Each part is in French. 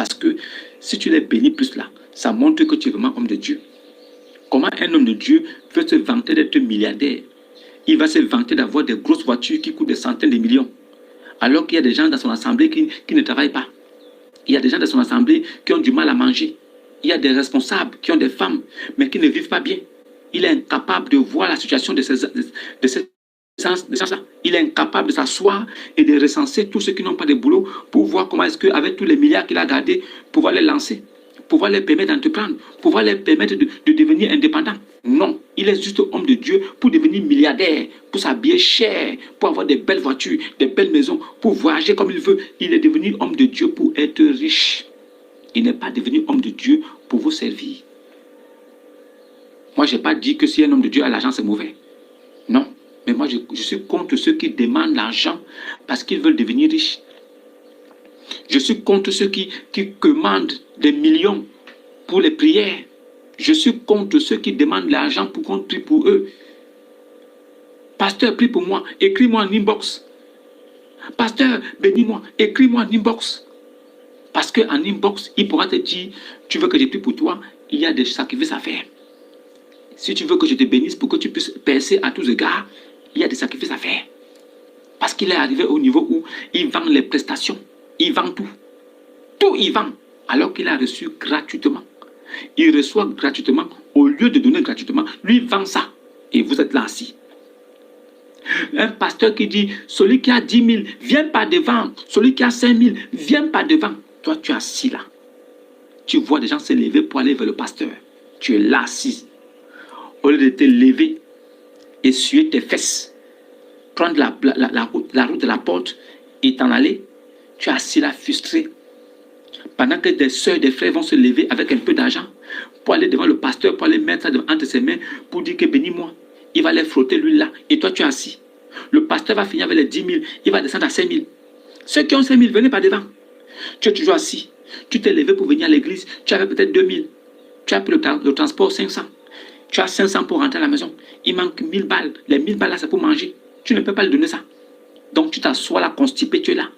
Parce que si tu les bénis plus là, ça montre que tu es vraiment homme de Dieu. Comment un homme de Dieu peut se vanter d'être milliardaire? Il va se vanter d'avoir des grosses voitures qui coûtent des centaines de millions. Alors qu'il y a des gens dans son assemblée qui ne travaillent pas. Il y a des gens dans son assemblée qui ont du mal à manger. Il y a des responsables qui ont des femmes, mais qui ne vivent pas bien. Il est incapable de voir la situation de ces gens-là. Il est incapable de s'asseoir et de recenser tous ceux qui n'ont pas de boulot pour voir comment est-ce qu'avec tous les milliards qu'il a gardés, pouvoir les lancer, pouvoir les permettre d'entreprendre, pouvoir les permettre de devenir indépendants. Non, il est juste homme de Dieu pour devenir milliardaire, pour s'habiller cher, pour avoir des belles voitures, des belles maisons, pour voyager comme il veut. Il est devenu homme de Dieu pour être riche. Il n'est pas devenu homme de Dieu pour vous servir. Moi, je n'ai pas dit que si un homme de Dieu a l'argent, c'est mauvais. Non. Mais moi, je suis contre ceux qui demandent l'argent parce qu'ils veulent devenir riches. Je suis contre ceux qui commandent des millions pour les prières. Je suis contre ceux qui demandent l'argent pour qu'on prie pour eux. Pasteur, prie pour moi. Écris-moi en inbox. Pasteur, bénis-moi. Écris-moi en inbox. Parce qu'en inbox, il pourra te dire, tu veux que je prie pour toi, il y a des sacrifices à faire. Si tu veux que je te bénisse pour que tu puisses percer à tous égards, il y a des sacrifices à faire. Parce qu'il est arrivé au niveau où il vend les prestations. Il vend tout. Tout il vend. Alors qu'il a reçu gratuitement. Il reçoit gratuitement. Au lieu de donner gratuitement, lui vend ça. Et vous êtes là assis. Un pasteur qui dit, celui qui a 10 000, viens pas devant. Celui qui a 5 000, viens pas devant. Toi, tu es assis là. Tu vois des gens se lever pour aller vers le pasteur. Tu es là assis. Au lieu de te lever, essuyer tes fesses, prendre la route de la porte et t'en aller, tu es assis là frustré. Pendant que des soeurs et des frères vont se lever avec un peu d'argent pour aller devant le pasteur, pour aller mettre ça entre ses mains, pour dire que bénis-moi. Il va les frotter lui là, et toi tu es assis. Le pasteur va finir avec les 10 000, il va descendre à 5 000. Ceux qui ont 5 000, venez par devant. Tu es toujours assis. Tu t'es levé pour venir à l'église, tu avais peut-être 2 000. Tu as pris le transport 500. Tu as 500 pour rentrer à la maison. Il manque 1000 balles. Les 1000 balles là, c'est pour manger. Tu ne peux pas lui donner ça. Donc tu t'assois là, constipé, tu es là.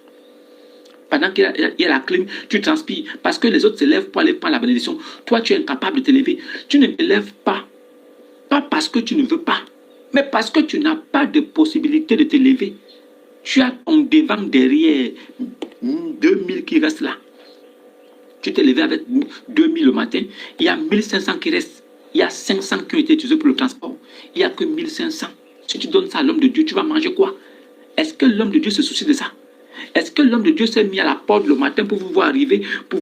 Pendant qu'il y a la clim, tu transpires. Parce que les autres se lèvent pour aller prendre la bénédiction. Toi, tu es incapable de te lever. Tu ne te lèves pas. Pas parce que tu ne veux pas. Mais parce que tu n'as pas de possibilité de te lever. Tu as ton devant derrière 2000 qui restent là. Tu t'es levé avec 2000 le matin. Il y a 1500 qui restent. Il y a 500 qui ont été utilisés pour le transport. Il n'y a que 1500. Si tu donnes ça à l'homme de Dieu, tu vas manger quoi? Est-ce que l'homme de Dieu se soucie de ça? Est-ce que l'homme de Dieu s'est mis à la porte le matin pour vous voir arriver, pour